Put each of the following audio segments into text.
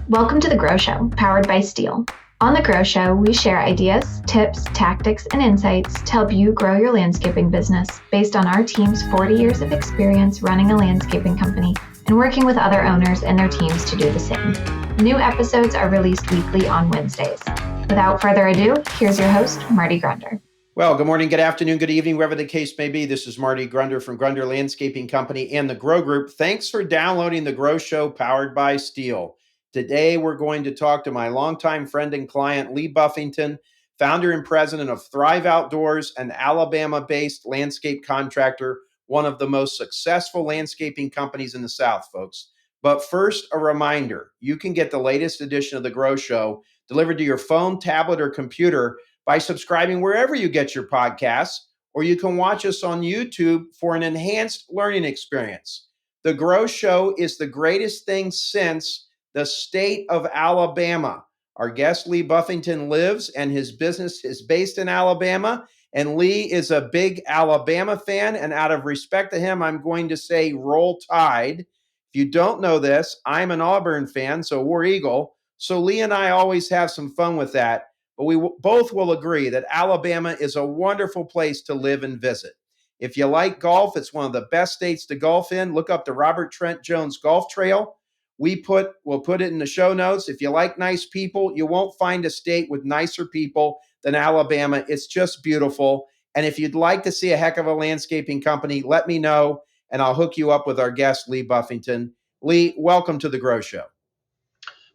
Welcome to The Grow Show, powered by Steel. On The Grow Show, we share ideas, tips, tactics, and insights to help you grow your landscaping business based on our team's 40 years of experience running a landscaping company and working with other owners and their teams to do the same. New episodes are released weekly on Wednesdays. Without further ado, here's your host, Marty Grunder. Well, good morning, good afternoon, good evening, wherever the case may be. This is Marty Grunder from Grunder Landscaping Company and the Grow Group. Thanks for downloading The Grow Show, powered by Steel. Today, we're going to talk to my longtime friend and client, Lee Buffington, founder and president of Thrive Outdoors, an Alabama-based landscape contractor, one of the most successful landscaping companies in the South, folks. But first, a reminder, you can get the latest edition of The Grow Show delivered to your phone, tablet, or computer by subscribing wherever you get your podcasts, or you can watch us on YouTube for an enhanced learning experience. The Grow Show is the greatest thing since the state of Alabama. Our guest, Lee Buffington, lives and his business is based in Alabama, and Lee is a big Alabama fan, and out of respect to him, I'm going to say Roll Tide. If you don't know this, I'm an Auburn fan, so War Eagle. So Lee and I always have some fun with that. But we both will agree that Alabama is a wonderful place to live and visit. If you like golf, it's one of the best states to golf in. Look up the Robert Trent Jones Golf Trail. We'll put it in the show notes. If you like nice people, you won't find a state with nicer people than Alabama. It's just beautiful. And if you'd like to see a heck of a landscaping company, let me know, and I'll hook you up with our guest, Lee Buffington. Lee, welcome to The Grow Show.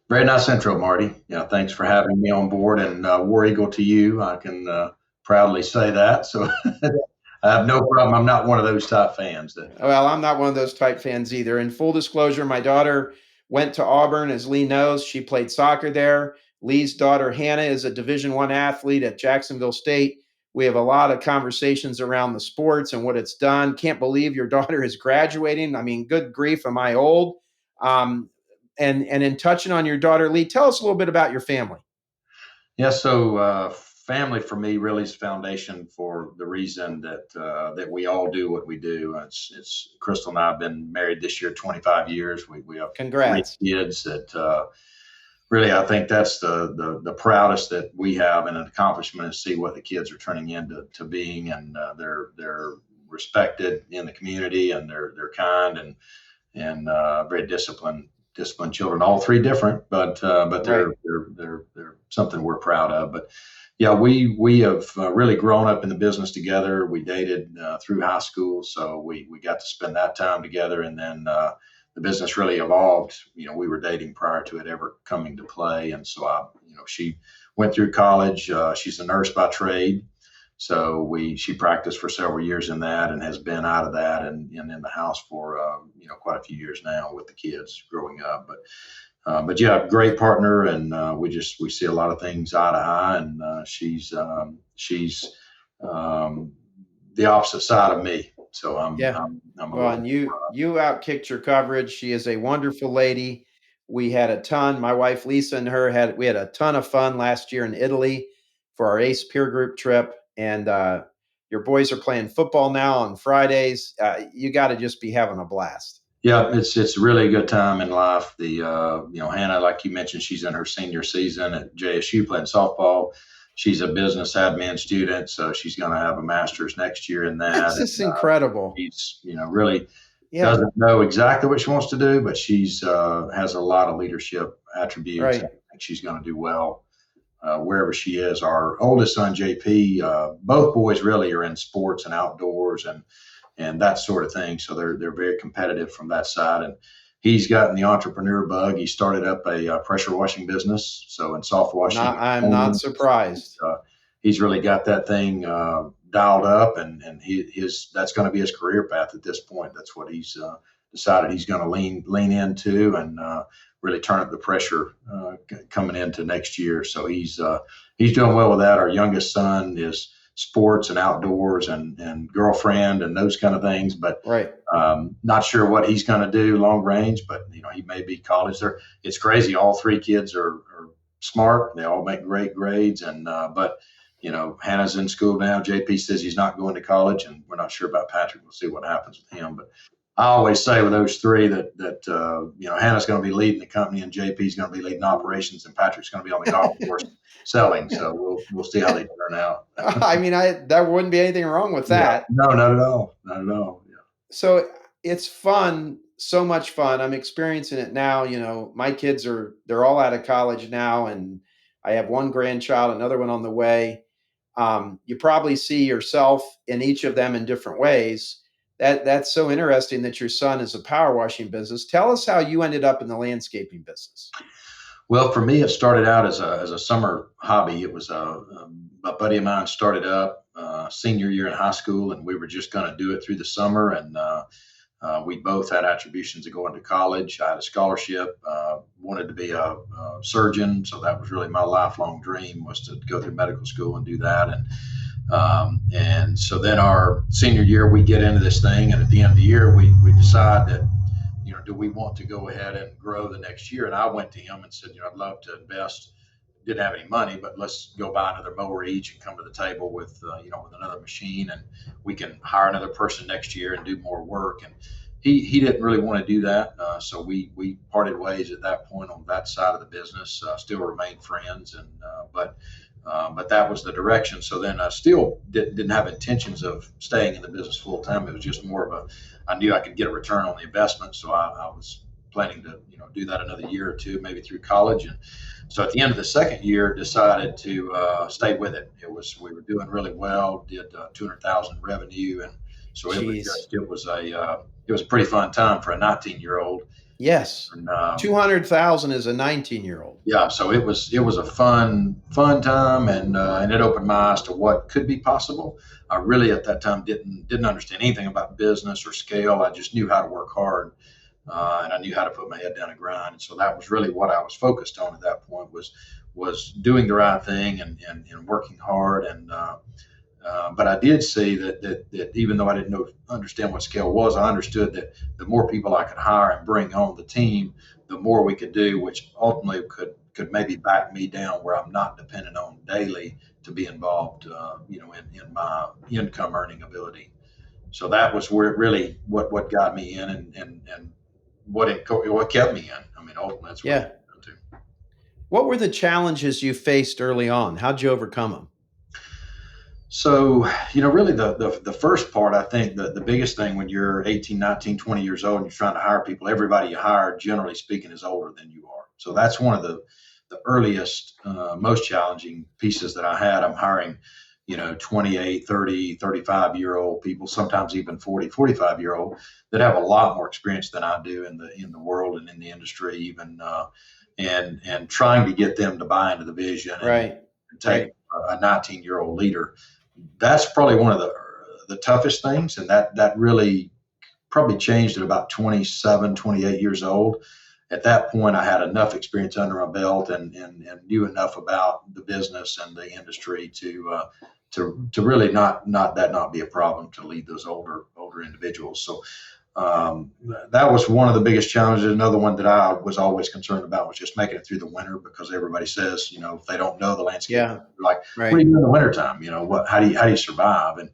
Very nice intro, Marty. Yeah, thanks for having me on board, and War Eagle to you. I can proudly say that. So I have no problem. I'm not one of those type fans. Well, I'm not one of those type fans either. In full disclosure, my daughter went to Auburn, as Lee knows. She played soccer there. Lee's daughter, Hannah, is a Division I athlete at Jacksonville State. We have a lot of conversations around the sports and what it's done. Can't believe your daughter is graduating. I mean, good grief, am I old? And in touching on your daughter, Lee, tell us a little bit about your family. Yeah, so family for me really is foundation for the reason that we all do what we do. It's Crystal and I have been married this year 25 years. We have Congrats. 3 kids that really I think that's the proudest that we have in an accomplishment is see what the kids are turning into being, and they're respected in the community, and they're kind and very disciplined children, all 3 different, but they're something we're proud of. But yeah, we have really grown up in the business together. We dated through high school, so we got to spend that time together, and then the business really evolved. You know, we were dating prior to it ever coming to play, and so she went through college. She's a nurse by trade. So she practiced for several years in that and has been out of that and in the house for quite a few years now with the kids growing up. But yeah, great partner, and we see a lot of things eye to eye. And she's the opposite side of me. So I'm and you outkicked your coverage. She is a wonderful lady. We had a ton. My wife Lisa and we had a ton of fun last year in Italy for our ACE peer group trip. And your boys are playing football now on Fridays. You got to just be having a blast. Yeah, it's really a good time in life. Hannah, like you mentioned, she's in her senior season at JSU playing softball. She's a business admin student, so she's going to have a master's next year in that. That's just incredible. She's really doesn't know exactly what she wants to do, but she's has a lot of leadership attributes. Right. I think she's going to do well. Wherever she is. Our oldest son, JP, both boys really are in sports and outdoors and that sort of thing. So they're very competitive from that side. And he's gotten the entrepreneur bug. He started up a pressure washing business. So in soft washing. I'm not surprised. He's really got that thing dialed up, and that's going to be his career path at this point. That's what he's decided he's going to lean into and really turn up the pressure coming into next year. So he's doing well with that. Our youngest son is sports and outdoors and girlfriend and those kind of things, but not sure what he's going to do long range, but he may be college there. It's crazy. All 3 kids are smart. They all make great grades. And, but Hannah's in school now. JP says he's not going to college, and we're not sure about Patrick. We'll see what happens with him, but I always say with those three that Hannah's going to be leading the company, and JP's going to be leading operations, and Patrick's going to be on the golf course selling. So we'll see how they turn out. I mean, there wouldn't be anything wrong with Yeah, that. no, not at all, not at all. Yeah. So it's fun, so much fun. I'm experiencing it now. My kids they're all out of college now, and I have one grandchild, another one on the way. You probably see yourself in each of them in different ways. That's so interesting that your son is a power washing business. Tell us how you ended up in the landscaping business. Well, for me, it started out as a summer hobby. It was a buddy of mine started up senior year in high school, and we were just going to do it through the summer. And we both had attributions of going to college. I had a scholarship, wanted to be a surgeon, so that was really my lifelong dream, was to go through medical school and do that. And so then our senior year, we get into this thing, and at the end of the year, we decide that, do we want to go ahead and grow the next year? And I went to him and said, I'd love to invest. Didn't have any money, but let's go buy another mower each and come to the table with another machine, and we can hire another person next year and do more work. And he didn't really want to do that, so we parted ways at that point on that side of the business. Still remain friends, and but that was the direction. So then I still didn't have intentions of staying in the business full time. It was just more of I knew I could get a return on the investment, so I was planning to do that another year or two, maybe through college. And so at the end of the second year, decided to stay with it. We were doing really well, did 200,000 revenue, and so it was a pretty fun time for a 19-year-old. Yes, and 200,000 is a 19-year-old. Yeah, so it was a fun time, and it opened my eyes to what could be possible. I really at that time didn't understand anything about business or scale. I just knew how to work hard, and I knew how to put my head down and grind. And so that was really what I was focused on at that point, was doing the right thing and working hard. And but I did see that even though I didn't understand what scale was, I understood that the more people I could hire and bring on the team, the more we could do, which ultimately could maybe back me down where I'm not dependent on daily to be involved, in my income earning ability. So that was where really what got me in and what kept me in. I mean, ultimately, that's what I to. What were the challenges you faced early on? How'd you overcome them? So, really the first part, I think the biggest thing when you're 18, 19, 20 years old and you're trying to hire people, everybody you hire, generally speaking, is older than you are. So that's one of the earliest, most challenging pieces that I had. I'm hiring, 28, 30, 35-year-old people, sometimes even 40, 45-year-old that have a lot more experience than I do in the world and in the industry, even, and trying to get them to buy into the vision and take a 19-year-old leader. That's probably one of the toughest things. And that really probably changed at about 27, 28 years old. At that point, I had enough experience under my belt and knew enough about the business and the industry to really not be a problem to lead those older individuals. So that was one of the biggest challenges. Another one that I was always concerned about was just making it through the winter, because everybody says, if they don't know the landscape, they're like, what do you do in the wintertime? How do you survive? And,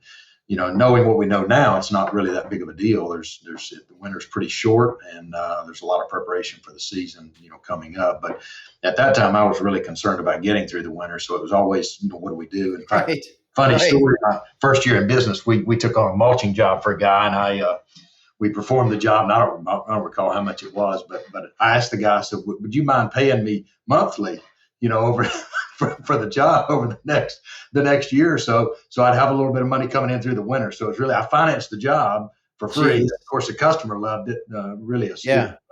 knowing what we know now, it's not really that big of a deal. The winter's pretty short, and there's a lot of preparation for the season, coming up. But at that time, I was really concerned about getting through the winter. So it was always, what do we do? In fact, funny story, my first year in business, we took on a mulching job for a guy, and we performed the job, and I don't recall how much it was, but I asked the guy, I said, would you mind paying me monthly, over for the job over the next year or so I'd have a little bit of money coming in through the winter. So it's really, I financed the job for free. Jeez. Of course, the customer loved it. Really a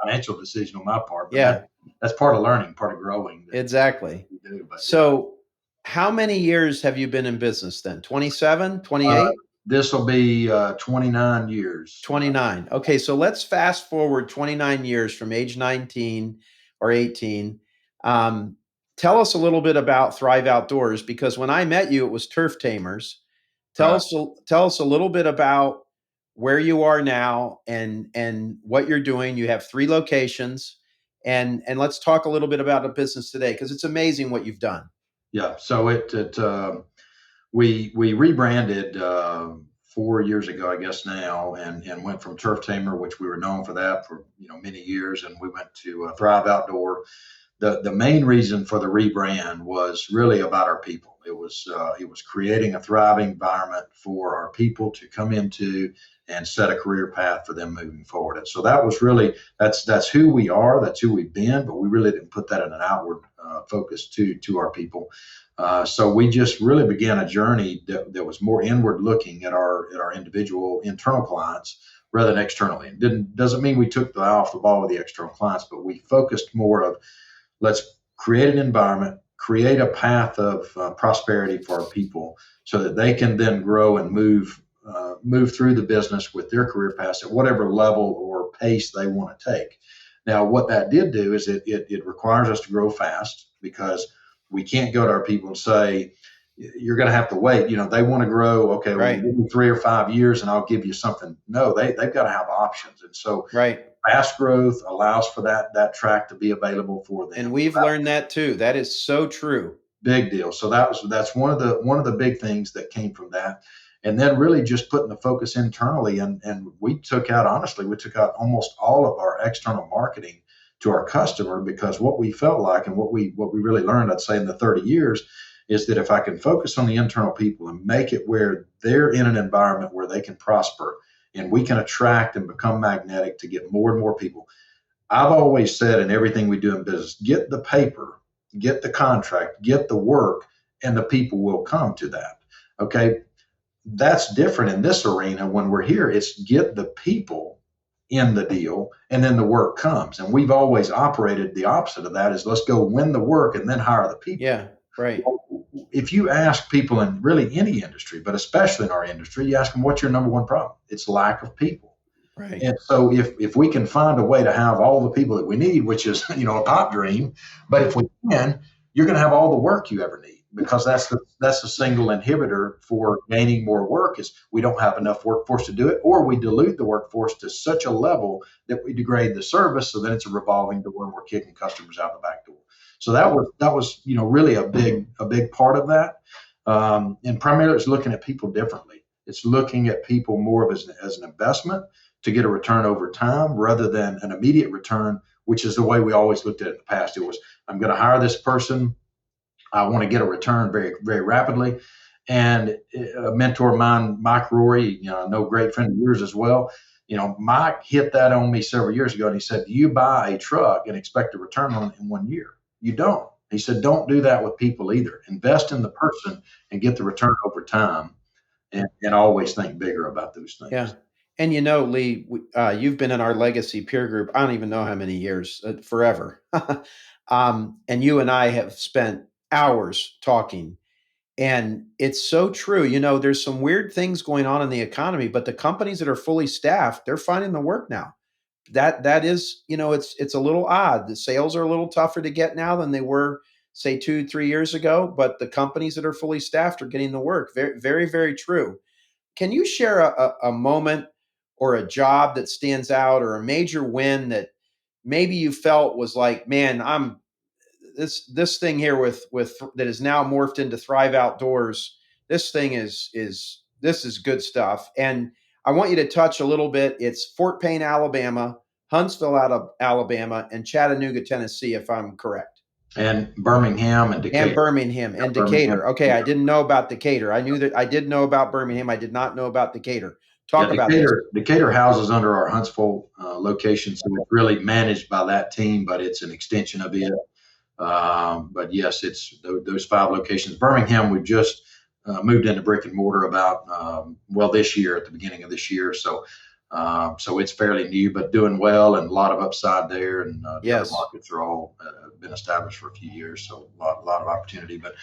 financial decision on my part. But that's part of learning, part of growing. Exactly. So how many years have you been in business then? 27, 28? This will be 29 years. 29. Okay, so let's fast forward 29 years from age 19 or 18. Tell us a little bit about Thrive Outdoors, because when I met you, it was Turf Tamers. Tell us a little bit about where you are now and what you're doing. You have 3 locations, and let's talk a little bit about the business today, because it's amazing what you've done. Yeah. So we rebranded 4 years ago, I guess now, and went from Turf Tamer, which we were known for that for many years, and we went to Thrive Outdoor. The main reason for the rebrand was really about our people. It was creating a thriving environment for our people to come into and set a career path for them moving forward. And so that was really that's who we are, that's who we've been, but we really didn't put that in an outward focus to our people. So we just really began a journey that was more inward looking at our individual internal clients rather than externally. It doesn't mean we took the eye off the ball with the external clients, but we focused more of, let's create an environment, create a path of prosperity for our people so that they can then grow and move through the business with their career paths at whatever level or pace they want to take. Now, what that did do is it requires us to grow fast, because we can't go to our people and say, you're going to have to wait. They want to grow. Okay, well, Right. give me 3 or 5 years and I'll give you something. No, they've got to have options. And so Right. fast growth allows for that track to be available for them. And we've learned that too. That is so true. Big deal. So that's one of the big things that came from that. And then really just putting the focus internally, and we took out almost all of our external marketing to our customer, because what we felt like and what we really learned, I'd say, in the 30 years, is that if I can focus on the internal people and make it where they're in an environment where they can prosper and we can attract and become magnetic to get more and more people. I've always said, in everything we do in business, get the paper, get the contract, get the work, and the people will come to that. Okay. That's different in this arena. When we're here, it's get the people in the deal and then the work comes. And we've always operated the opposite of that, is let's go win the work and then hire the people. Yeah. Right. If you ask people in really any industry, but especially in our industry, you ask them, what's your number one problem? It's lack of people. Right. And so if we can find a way to have all the people that we need, which is, a top dream, but if we can, you're going to have all the work you ever need, because that's the single inhibitor for gaining more work, is we don't have enough workforce to do it, or we dilute the workforce to such a level that we degrade the service, so then it's a revolving door and we're kicking customers out the back door. So that was really a big part of that. And primarily it's looking at people differently. It's looking at people more of as an investment to get a return over time rather than an immediate return, which is the way we always looked at it in the past. It was, I'm going to hire this person. I want to get a return very, very rapidly. And a mentor of mine, Mike Rory, I know, great friend of yours as well. Mike hit that on me several years ago, and he said, you buy a truck and expect a return on it in 1 year. You don't. He said, don't do that with people either. Invest in the person and get the return over time, and always think bigger about those things. Yeah. And Lee, you've been in our legacy peer group, I don't even know how many years, forever. And you and I have spent hours talking. And it's so true. There's some weird things going on in the economy, but the companies that are fully staffed, they're finding the work now. That is, it's a little odd. The sales are a little tougher to get now than they were, say, 2-3 years ago, but the companies that are fully staffed are getting the work. Very, very, very true. Can you share a moment or a job that stands out, or a major win that maybe you felt was like, man, I'm this thing here with that is now morphed into Thrive Outdoors. This thing is good stuff. And I want you to touch a little bit. It's Fort Payne, Alabama, Huntsville, Alabama, and Chattanooga, Tennessee, if I'm correct. And Birmingham and Decatur. Decatur. Okay, I didn't know about Decatur. I knew that I did know about Birmingham. I did not know about Decatur. Talk about this. Decatur houses under our Huntsville location, so it's really managed by that team, but it's an extension of it. But yes, it's those 5 locations. Birmingham, we've just moved into brick and mortar about this year, at the beginning of this year. So it's fairly new, but doing well, and a lot of upside there. And the other markets are all been established for a few years, so a lot of opportunity. But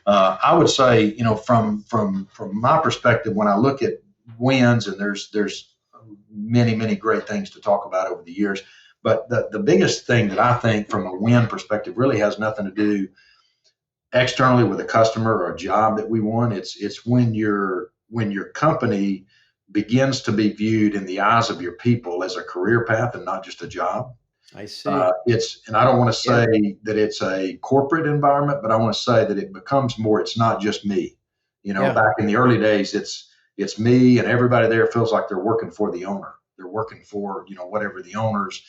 I would say, from my perspective, when I look at wins, and there's many great things to talk about over the years, but the biggest thing that I think from a win perspective really has nothing to do externally with a customer or a job that we won. It's when your company begins to be viewed in the eyes of your people as a career path and not just a job. I see. And I don't want to say that it's a corporate environment, but I want to say that it becomes more, it's not just me. Back in the early days, It's me, and everybody there feels like they're working for the owner. They're working for, whatever the owner's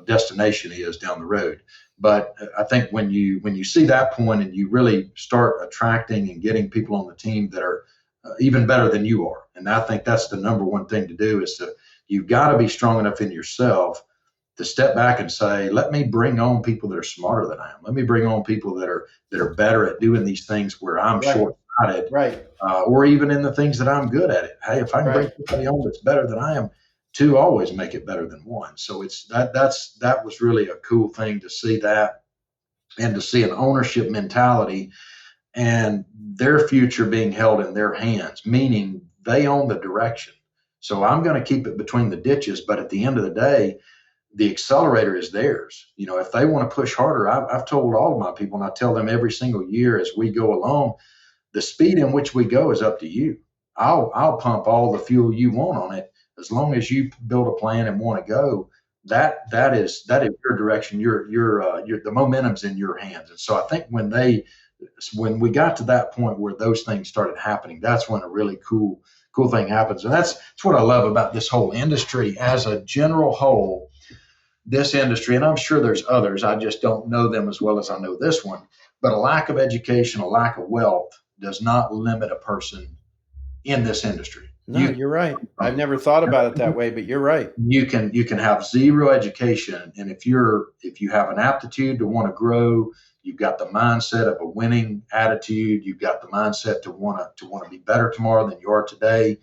destination is down the road. But I think when you see that point and you really start attracting and getting people on the team that are even better than you are, and I think that's the number one thing to do is you've got to be strong enough in yourself to step back and say, let me bring on people that are smarter than I am. Let me bring on people that are better at doing these things where I'm Right. short-sighted, Right. or even in the things that I'm good at it. Hey, if I can bring somebody on that's better than I am, two always make it better than one. So that was really a cool thing to see that, and to see an ownership mentality and their future being held in their hands, meaning they own the direction. So I'm going to keep it between the ditches, but at the end of the day, the accelerator is theirs. If they want to push harder, I've told all of my people, and I tell them every single year as we go along, the speed in which we go is up to you. I'll pump all the fuel you want on it, as long as you build a plan and want to go. That is your direction. Your the momentum's in your hands. And so I think when we got to that point where those things started happening, that's when a really cool thing happens. And that's what I love about this whole industry as a general whole. This industry, and I'm sure there's others, I just don't know them as well as I know this one, but a lack of education, a lack of wealth does not limit a person in this industry. No, you're right. I've never thought about it that way, but you're right. You can have zero education, and if you have an aptitude to want to grow, you've got the mindset of a winning attitude, you've got the mindset to want to be better tomorrow than you are today,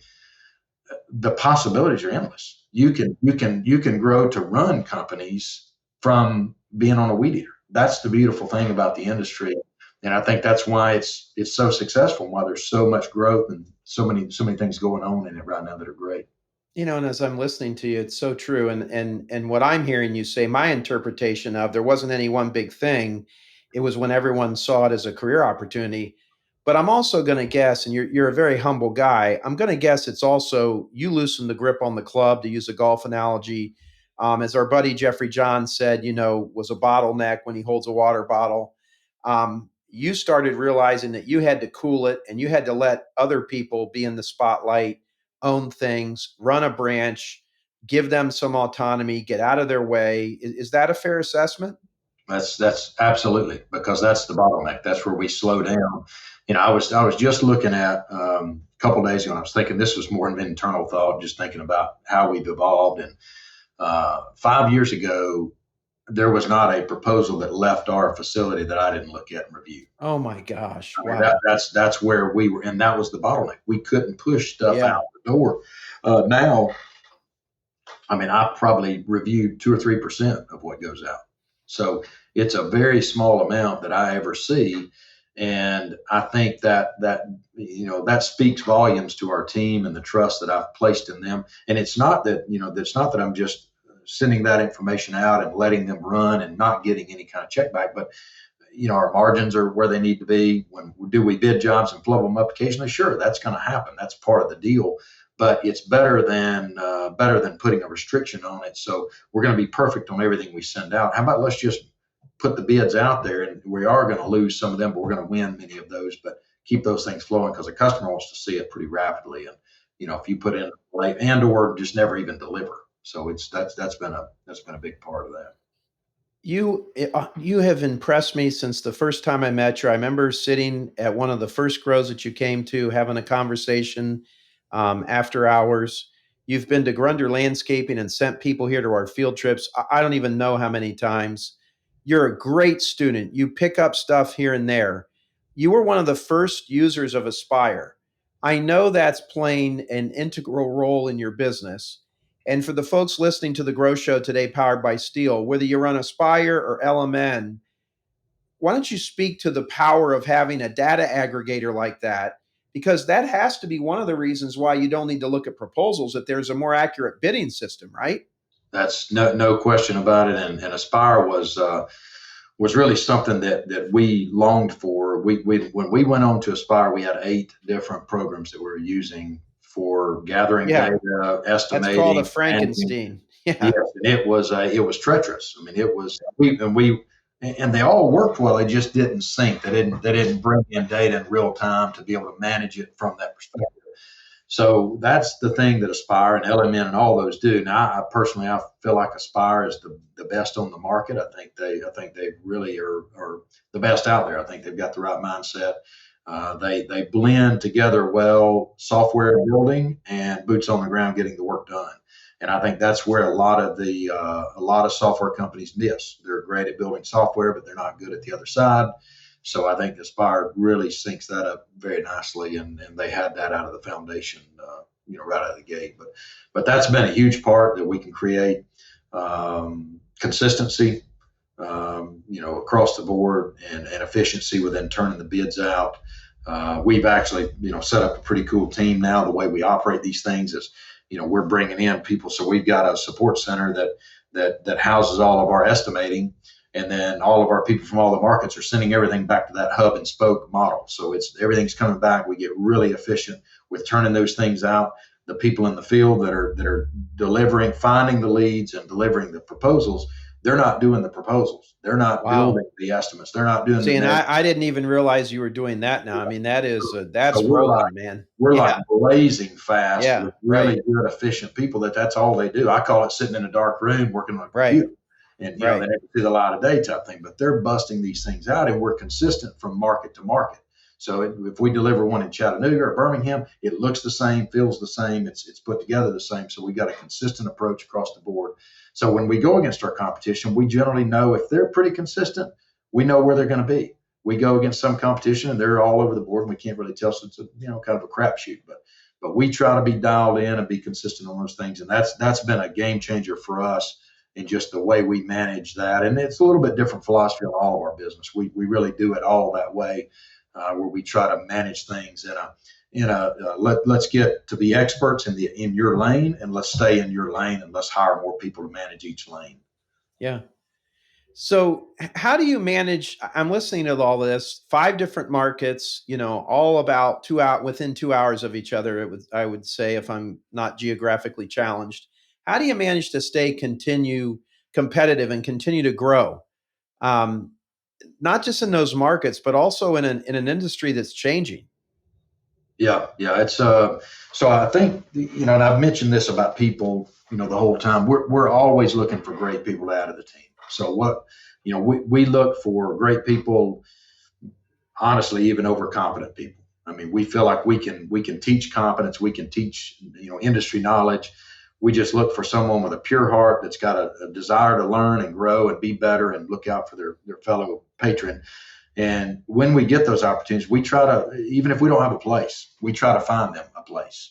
the possibilities are endless. You can grow to run companies from being on a weed eater. That's the beautiful thing about the industry, and I think that's why it's so successful. Why there's so much growth and so many things going on in it right now that are great. And as I'm listening to you, it's so true. And what I'm hearing you say, my interpretation of there wasn't any one big thing. It was when everyone saw it as a career opportunity. But I'm also going to guess, and you're a very humble guy. I'm going to guess it's also you loosened the grip on the club, to use a golf analogy. As our buddy Jeffrey John said, was a bottleneck when he holds a water bottle. You started realizing that you had to cool it, and you had to let other people be in the spotlight, own things, run a branch, give them some autonomy, get out of their way. Is that a fair assessment? That's absolutely, because that's the bottleneck. That's where we slow down. I was just looking at a couple of days ago, and I was thinking this was more of an internal thought, just thinking about how we've evolved. And 5 years ago, there was not a proposal that left our facility that I didn't look at and review. Oh my gosh! I mean, Wow. that's where we were, and that was the bottleneck. We couldn't push stuff out the door. Now, I mean, I probably reviewed 2 or 3% of what goes out. So it's a very small amount that I ever see. And I think that speaks volumes to our team and the trust that I've placed in them. And it's not that I'm just sending that information out and letting them run and not getting any kind of check back, but our margins are where they need to be. Do we bid jobs and flub them up occasionally? Sure, that's going to happen. That's part of the deal. But it's better than putting a restriction on it. So we're going to be perfect on everything we send out. How about let's just put the bids out there, and we are going to lose some of them, but we're going to win many of those. But keep those things flowing, because the customer wants to see it pretty rapidly. And if you put in late and/or just never even deliver, so that's been a big part of that. You have impressed me since the first time I met you. I remember sitting at one of the first grows that you came to, having a conversation after hours. You've been to Grunder Landscaping and sent people here to our field trips. I don't even know how many times. You're a great student. You pick up stuff here and there. You were one of the first users of Aspire. I know that's playing an integral role in your business. And for the folks listening to the Grow Show today, powered by Steel, whether you run Aspire or LMN, why don't you speak to the power of having a data aggregator like that? Because that has to be one of the reasons why you don't need to look at proposals, that there's a more accurate bidding system, right? That's no question about it. And Aspire was really something that we longed for. When we went on to Aspire, we had 8 different programs that we were using for gathering data, estimating. That's called a Frankenstein. Yes, and it was treacherous. I mean, it was and they all worked well. They just didn't sync. They didn't bring in data in real time to be able to manage it from that perspective. So that's the thing that Aspire and LMN and all those do. Now, I feel like Aspire is the best on the market. I think they really are the best out there. I think they've got the right mindset. They blend together well, software building and boots on the ground getting the work done. And I think that's where a lot of software companies miss. They're great at building software, but they're not good at the other side. So I think Aspire really syncs that up very nicely, and they had that out of the foundation, right out of the gate. But that's been a huge part that we can create consistency, across the board, and efficiency within turning the bids out. We've actually, set up a pretty cool team now. The way we operate these things is, we're bringing in people. So we've got a support center that houses all of our estimating. And then all of our people from all the markets are sending everything back to that hub and spoke model. So everything's coming back. We get really efficient with turning those things out. The people in the field that are delivering, finding the leads and delivering the proposals, they're not doing the proposals. They're not building the estimates. They're not doing. See, and I didn't even realize you were doing that now. I mean, that's so rolling, man. We're like blazing fast. Yeah, with really good, efficient people. That's all they do. I call it sitting in a dark room working on a computer. And they never see the light of day type thing, but they're busting these things out, and we're consistent from market to market. So if we deliver one in Chattanooga or Birmingham, it looks the same, feels the same, it's put together the same. So we got a consistent approach across the board. So when we go against our competition, we generally know if they're pretty consistent, we know where they're going to be. We go against some competition and they're all over the board, and we can't really tell. So it's kind of a crapshoot. But we try to be dialed in and be consistent on those things, and that's been a game changer for us. And just the way we manage that. And it's a little bit different philosophy on all of our business. We really do it all that way, where we try to manage things let's get to be experts in your lane, and let's stay in your lane, and let's hire more people to manage each lane. Yeah. So how do you manage? I'm listening to all this, 5 different markets, all about within 2 hours of each other. I would say, if I'm not geographically challenged. How do you manage to continue competitive and continue to grow? Not just in those markets, but also in an industry that's changing. Yeah. It's so I think, and I've mentioned this about people, the whole time. We're always looking for great people to add to the team. So we look for great people, honestly, even over competent people. I mean, we feel like we can teach competence, we can teach industry knowledge. We just look for someone with a pure heart that's got a desire to learn and grow and be better and look out for their fellow patron. And when we get those opportunities, we try to, even if we don't have a place, we try to find them a place,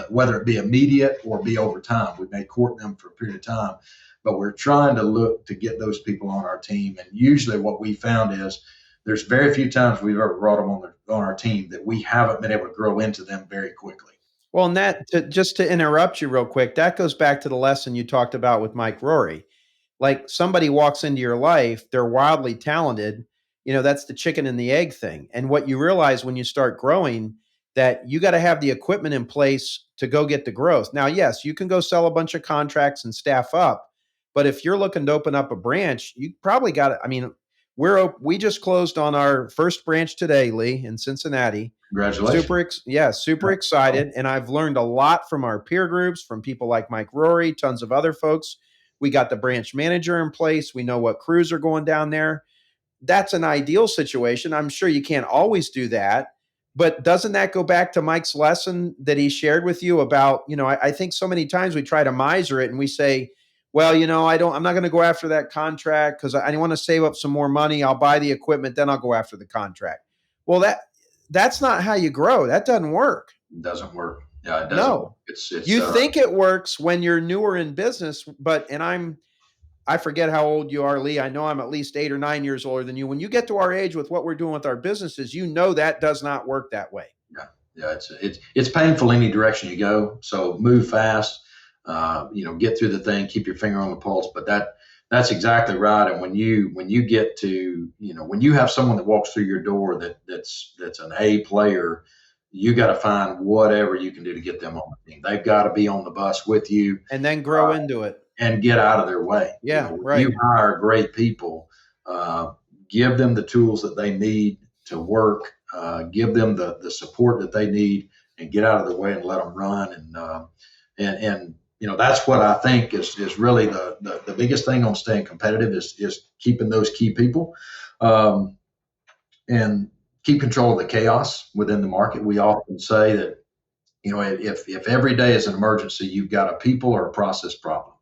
whether it be immediate or be over time. We may court them for a period of time, but we're trying to look to get those people on our team. And usually what we found is there's very few times we've ever brought them on our team that we haven't been able to grow into them very quickly. Well, and just to interrupt you real quick, that goes back to the lesson you talked about with Mike Rory. Like, somebody walks into your life, they're wildly talented. That's the chicken and the egg thing. And what you realize when you start growing, that you got to have the equipment in place to go get the growth. Now, yes, you can go sell a bunch of contracts and staff up, but if you're looking to open up a branch, you probably got to, I mean, we just closed on our first branch today, Lee, in Cincinnati. Congratulations. Super excited. And I've learned a lot from our peer groups, from people like Mike Rory, tons of other folks. We got the branch manager in place. We know what crews are going down there. That's an ideal situation. I'm sure you can't always do that, but doesn't that go back to Mike's lesson that he shared with you about, I think so many times we try to miser it and we say, well, I'm not going to go after that contract because I want to save up some more money. I'll buy the equipment, then I'll go after the contract. Well, that's not how you grow. That doesn't work. It doesn't work. Yeah, it doesn't. No. It's you think it works when you're newer in business, I forget how old you are, Lee. I know I'm at least 8 or 9 years older than you. When you get to our age with what we're doing with our businesses, that does not work that way. Yeah. It's painful any direction you go. So move fast. Get through the thing. Keep your finger on the pulse. But that's exactly right. And when you get to, when you have someone that walks through your door that's an A player, you got to find whatever you can do to get them on the team. They've got to be on the bus with you, and then grow into it. And get out of their way. Yeah, right. You hire great people, give them the tools that they need to work, give them the support that they need, and get out of the way and let them run. And that's what I think is really the biggest thing on staying competitive is keeping those key people, and keep control of the chaos within the market. We often say that, if every day is an emergency, you've got a people or a process problem.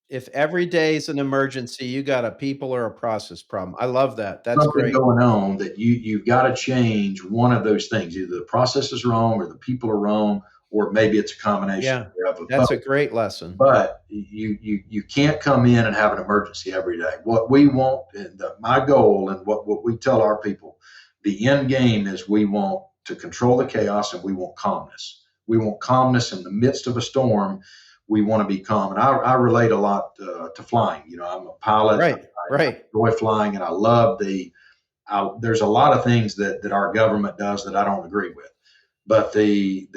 If every day is an emergency, you got a people or a process problem. I love that. That's Something great. going on that you've got to change one of those things. Either the process is wrong or the people are wrong, or maybe it's a combination Yeah, of that's a both. great lesson. But you can't come in and have an emergency every day. What we want, and my goal, and what we tell our people, the end game is we want to control the chaos, and we want calmness. We want calmness in the midst of a storm. We want to be calm. And I relate a lot to flying. I'm a pilot. Right, I right. enjoy flying, and I love there's a lot of things that our government does that I don't agree with. But the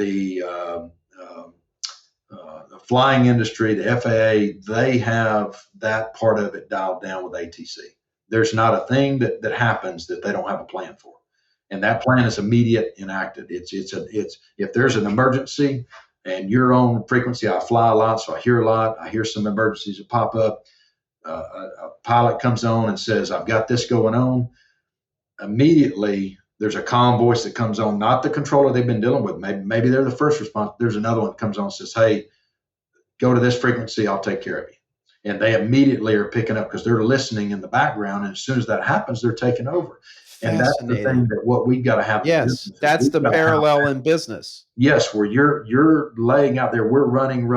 flying industry, the FAA, they have that part of it dialed down with ATC. There's not a thing that happens that they don't have a plan for, and that plan is immediate, enacted. It's if there's an emergency and you're on frequency, I fly a lot, so I hear a lot. I hear some emergencies that pop up. A pilot comes on and says, "I've got this going on." Immediately, there's a calm voice that comes on, not the controller they've been dealing with. Maybe they're the first response. There's another one that comes on and says, "Hey, go to this frequency, I'll take care of you." And they immediately are picking up because they're listening in the background. And as soon as that happens, they're taking over. And that's the thing that what we've got to have. Yes, that's the parallel in business. Yes, where you're laying out there, we're running.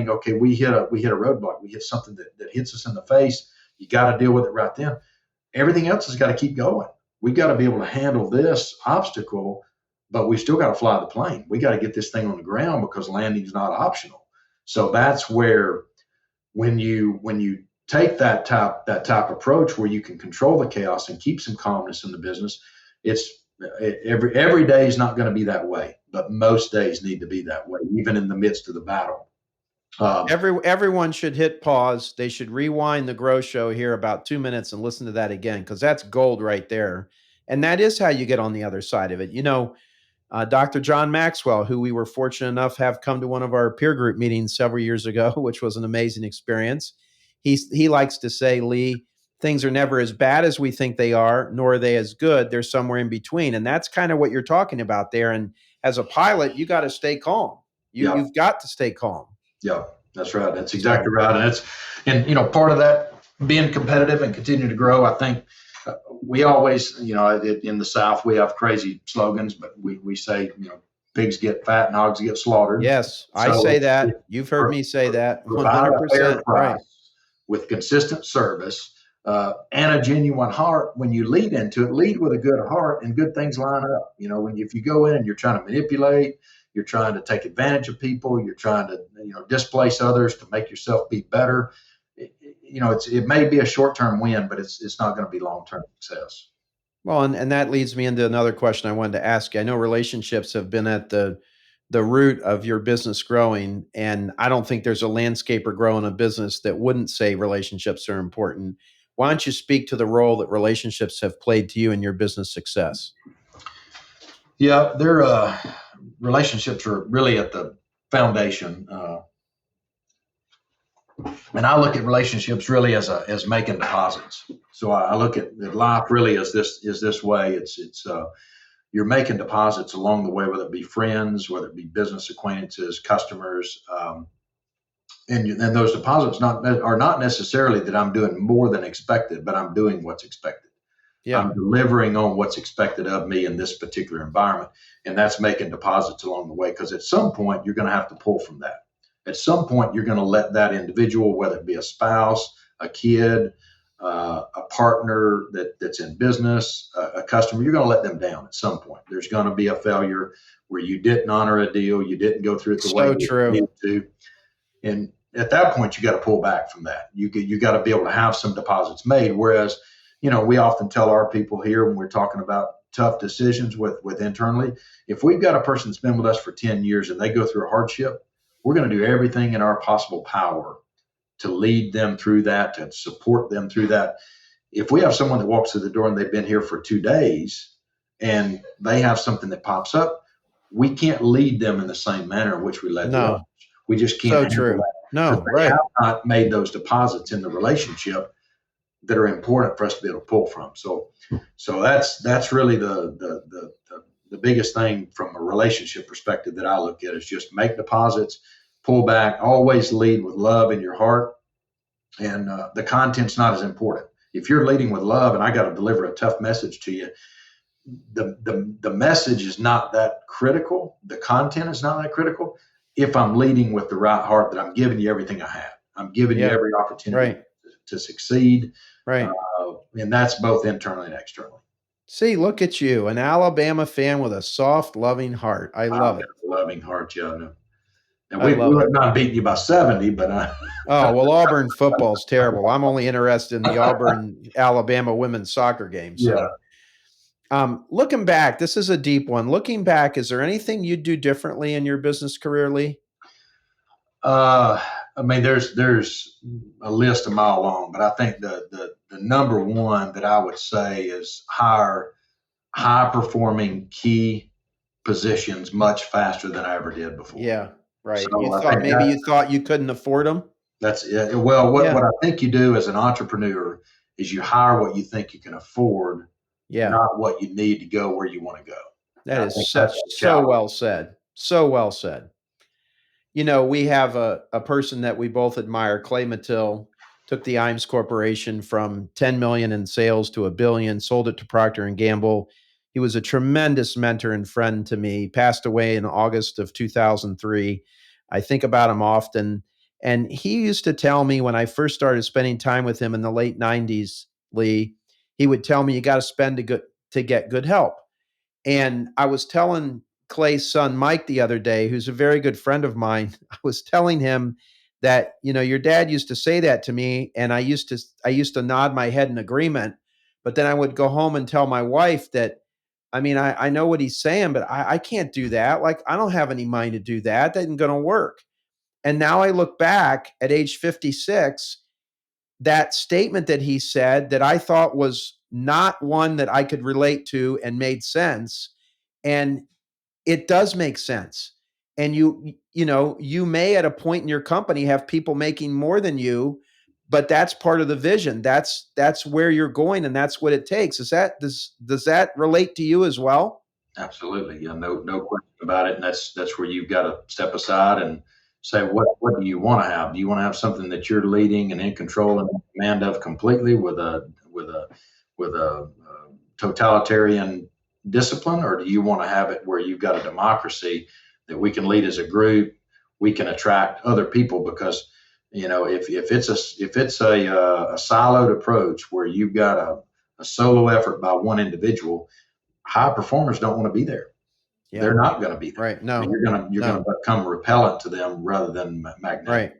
Okay, we hit a roadblock. We hit something that hits us in the face. You got to deal with it right then. Everything else has got to keep going. We got to be able to handle this obstacle, but we still got to fly the plane. We got to get this thing on the ground because landing is not optional. So that's where when you take that type approach where you can control the chaos and keep some calmness in the business, every day is not going to be that way, but most days need to be that way, even in the midst of the battle. Everyone should hit pause. They should rewind the Grow Show here about 2 minutes and listen to that again, because that's gold right there. And that is how you get on the other side of it. Dr. John Maxwell, who we were fortunate enough to have come to one of our peer group meetings several years ago, which was an amazing experience. He likes to say, Lee, things are never as bad as we think they are, nor are they as good. They're somewhere in between. And that's kind of what you're talking about there. And as a pilot, you got to stay calm. You've got to stay calm. Yeah, that's right. That's exactly right. And part of that being competitive and continue to grow, I think we always, in the South, we have crazy slogans, but we say, pigs get fat and hogs get slaughtered. Yes, I say that. You've heard me say that 100%. Right. With consistent service and a genuine heart. When you lead into it, lead with a good heart and good things line up. If you go in and you're trying to manipulate, you're trying to take advantage of people, you're trying to displace others to make yourself be better. It may be a short-term win, but it's not going to be long-term success. Well, and that leads me into another question I wanted to ask you. I know relationships have been at the root of your business growing, and I don't think there's a landscaper growing a business that wouldn't say relationships are important. Why don't you speak to the role that relationships have played to you in your business success? Yeah, relationships are really at the foundation. And I look at relationships really as making deposits. So I look at life really as this way. It's you're making deposits along the way, whether it be friends, whether it be business acquaintances, customers, and those deposits are not necessarily that I'm doing more than expected, but I'm doing what's expected. Yeah. I'm delivering on what's expected of me in this particular environment, and that's making deposits along the way. Because at some point you're going to have to pull from that. At some point you're going to let that individual, whether it be a spouse, a kid, a partner that's in business, a customer, you're going to let them down at some point. There's going to be a failure where you didn't honor a deal, you didn't go through it the way you needed to, and at that point you got to pull back from that. You got to be able to have some deposits made. Whereas, we often tell our people here when we're talking about tough decisions with internally, if we've got a person that's been with us for 10 years and they go through a hardship, we're going to do everything in our possible power to lead them through that, to support them through that. If we have someone that walks through the door and they've been here for 2 days and they have something that pops up, we can't lead them in the same manner in which we led the others. No. We just can't So handle true. that because No, they right. have not made those deposits in the relationship that are important for us to be able to pull from. So that's really the biggest thing from a relationship perspective that I look at is just make deposits, pull back, always lead with love in your heart, and the content's not as important. If you're leading with love, and I got to deliver a tough message to you, the message is not that critical. The content is not that critical. If I'm leading with the right heart, that I'm giving you everything I have, I'm giving you Yeah. every opportunity Right. to succeed. Right. And that's both internally and externally. See, look at you, an Alabama fan with a soft, loving heart. I I've love got it. a loving heart, yeah. No. And I we love it. would not beat you by 70, but Oh, well, Auburn football's terrible. I'm only interested in the Auburn Alabama women's soccer game. yeah. So, looking back, this is a deep one. Looking back, is there anything you'd do differently in your business career, Lee? I mean, there's a list a mile long, but I think the number one that I would say is hire high performing key positions much faster than I ever did before. Yeah, right. So You I thought think maybe you thought you couldn't afford them? that's it. Well, Yeah. what I think you do as an entrepreneur is you hire what you think you can afford, Yeah. not what you need to go where you want to go. That I is think that's the so challenge. well said. So well said. You know, we have a person that we both admire, Clay Mattil, took the Imes Corporation from 10 million in sales to a billion, sold it to Procter and Gamble. He was a tremendous mentor and friend to me. Passed away in August of 2003. I think about him often. And he used to tell me when I first started spending time with him in the late 90s, Lee, he would tell me you got to spend to get good help. And I was telling Clay's son, Mike, the other day, who's a very good friend of mine, I was telling him that, your dad used to say that to me. And I used to nod my head in agreement, but then I would go home and tell my wife that, I know what he's saying, but I can't do that. Like, I don't have any money to do that. That isn't going to work. And now I look back at age 56, that statement that he said that I thought was not one that I could relate to and made sense. And it does make sense. And you may at a point in your company have people making more than you, but that's part of the vision. That's where you're going, and that's what it takes. Does that relate to you as well? Absolutely. Yeah, no question about it. And that's where you've got to step aside and say, what do you want to have? Do you want to have something that you're leading and in control and in command of completely with a totalitarian discipline, or do you want to have it where you've got a democracy that we can lead as a group, we can attract other people? Because if it's a siloed approach where you've got a solo effort by one individual, high performers don't want to be there. Yeah. They're not going to be there. Right. No. You're going to become repellent to them rather than magnetic. Right.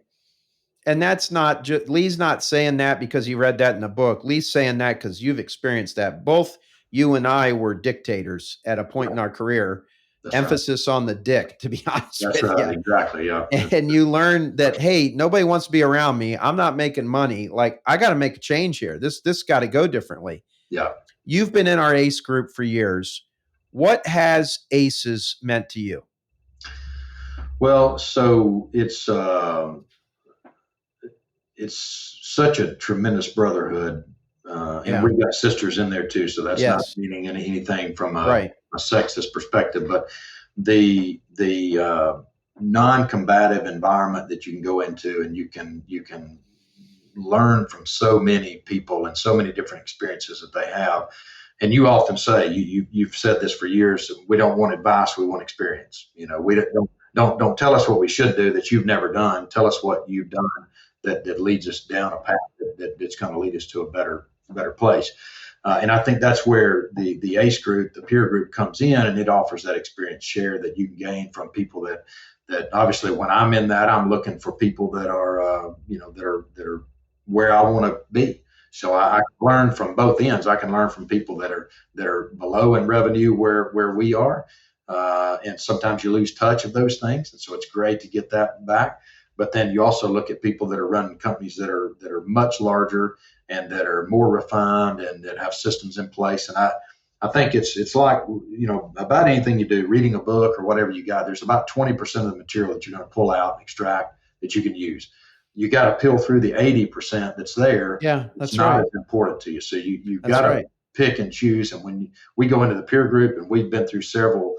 And that's not Lee's not saying that because he read that in a book. Lee's saying that because you've experienced that. Both you and I were dictators at a point in our career. That's Emphasis on the dick, to be honest That's with right. you. Exactly. Yeah. And you learn that, hey, nobody wants to be around me. I'm not making money. Like, I got to make a change here. This got to go differently. Yeah. You've been in our ACE group for years. What has ACEs meant to you? Well, so it's such a tremendous brotherhood, and we've got sisters in there too. So that's not meaning anything from a sexist perspective, but the non-combative environment that you can go into, and you can learn from so many people and so many different experiences that they have. And you often say, you've said this for years, we don't want advice, we want experience. We don't tell us what we should do that you've never done. Tell us what you've done that leads us down a path that's going to lead us to a better place. And I think that's where the ACE group, the peer group, comes in, and it offers that experience share that you can gain from people that obviously, when I'm in that, I'm looking for people that are that are where I want to be. So I can learn from both ends. I can learn from people that are below in revenue where we are, and sometimes you lose touch of those things, and so it's great to get that back. But then you also look at people that are running companies that are much larger and that are more refined and that have systems in place. And I think it's like, about anything you do, reading a book or whatever you got, there's about 20% of the material that you're going to pull out and extract that you can use. You got to peel through the 80% that's there. Yeah, that's it's not right. as important to you. So you've That's got to right. pick and choose. And when we go into the peer group, and we've been through several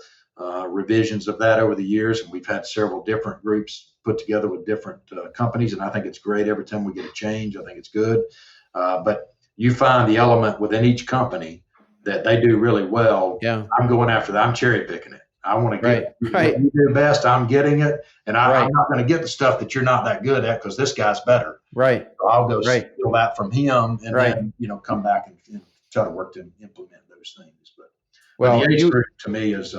revisions of that over the years, and we've had several different groups put together with different companies. And I think it's great every time we get a change. I think it's good. But you find the element within each company that they do really well. Yeah. I'm going after that. I'm cherry picking it. I want to get right. You do the best. I'm getting it. And Right. I'm not going to get the stuff that you're not that good at because this guy's better. Right. So I'll go Right. steal that from him and Right. then, come back and try to work to implement those things. But Well, the age group to me is,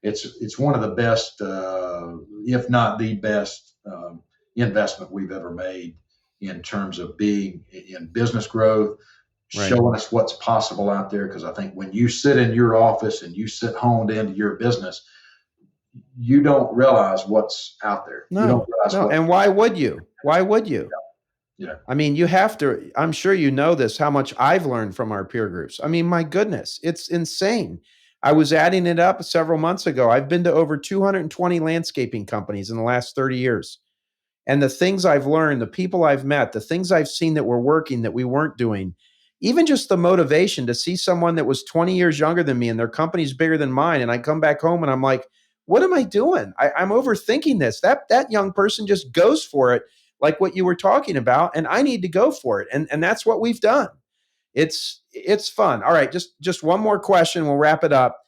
it's one of the best, if not the best, investment we've ever made in terms of being in business growth, Right. showing us what's possible out there. Because I think when you sit in your office and you sit honed into your business, you don't realize what's out there. You don't realize And why would you? Why would you? Yeah. I mean, you have to, I'm sure you know this, how much I've learned from our peer groups. I mean, my goodness, it's insane. I was adding it up several months ago. I've been to over 220 landscaping companies in the last 30 years. And the things I've learned, the people I've met, the things I've seen that were working that we weren't doing, even just the motivation to see someone that was 20 years younger than me and their company's bigger than mine. And I come back home and I'm like, what am I doing? I'm overthinking this. That young person just goes for it, like what you were talking about, and I need to go for it. And that's what we've done. It's fun. All right, just one more question. We'll wrap it up.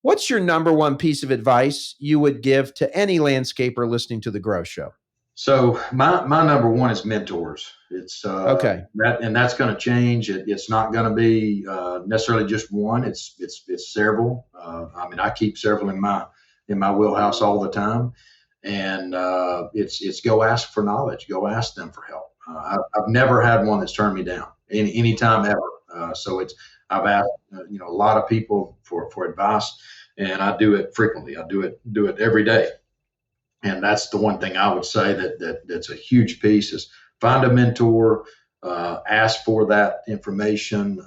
What's your number one piece of advice you would give to any landscaper listening to the Grow Show? So my number one is mentors. It's okay. That's going to change. It's not going to be necessarily just one. It's several. I mean, I keep several in my wheelhouse all the time, and it's go ask for knowledge. Go ask them for help. I've never had one that's turned me down any time ever. So I've asked a lot of people for advice, and I do it frequently. I do it every day. And that's the one thing I would say that's a huge piece is find a mentor, ask for that information,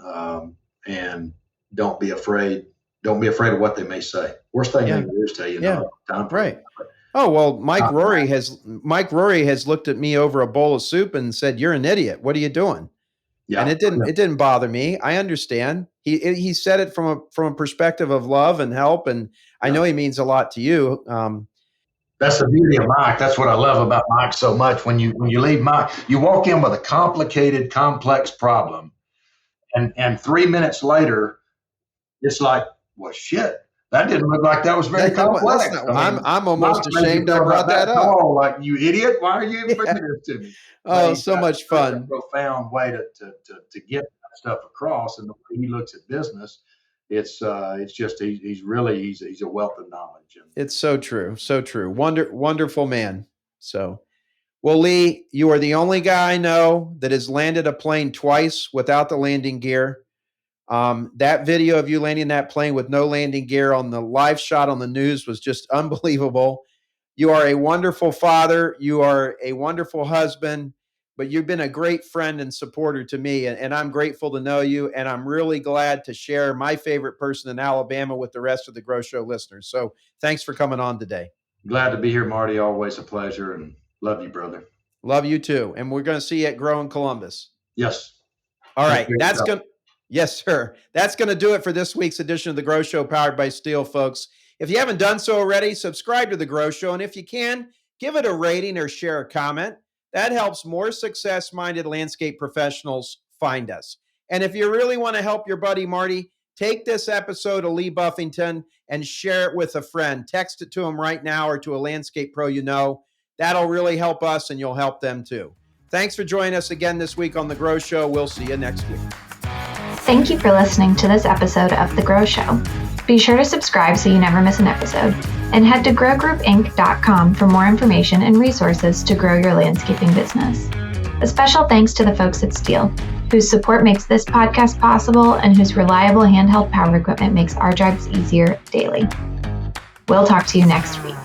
and don't be afraid. Don't be afraid of what they may say. Worst thing they can do is tell you no. Right. Oh, well, Mike Rory has looked at me over a bowl of soup and said, "You're an idiot. What are you doing?" Yeah. And it didn't bother me. I understand. He said it from a perspective of love and help, and I know he means a lot to you. That's the beauty of Mike. That's what I love about Mike so much. When you leave Mike, you walk in with a complicated, complex problem, and 3 minutes later, it's like, well, shit, that didn't look like that was very complex. I'm almost ashamed I brought that up. Oh, like, you idiot! Why are you bringing this to me? Oh, so much fun! A profound way to get that stuff across, and the way he looks at business. It's just he's a wealth of knowledge. It's so true, so true. Wonderful man. So, well, Lee, you are the only guy I know that has landed a plane twice without the landing gear. That video of you landing that plane with no landing gear on the live shot on the news was just unbelievable. You are a wonderful father. You are a wonderful husband. But you've been a great friend and supporter to me, and I'm grateful to know you, and I'm really glad to share my favorite person in Alabama with the rest of the Grow Show listeners. So thanks for coming on today. Glad to be here, Marty. Always a pleasure, and love you, brother. Love you too. And we're going to see you at Grow in Columbus. Yes. All right. Yes, sir. That's going to do it for this week's edition of the Grow Show powered by Steel, folks. If you haven't done so already, subscribe to the Grow Show, and if you can, give it a rating or share a comment. That helps more success-minded landscape professionals find us. And if you really want to help your buddy Marty, take this episode of Lee Buffington and share it with a friend. Text it to him right now or to a landscape pro you know. That'll really help us, and you'll help them too. Thanks for joining us again this week on The Grow Show. We'll see you next week. Thank you for listening to this episode of The Grow Show. Be sure to subscribe so you never miss an episode. And head to growgroupinc.com for more information and resources to grow your landscaping business. A special thanks to the folks at Steel, whose support makes this podcast possible and whose reliable handheld power equipment makes our jobs easier daily. We'll talk to you next week.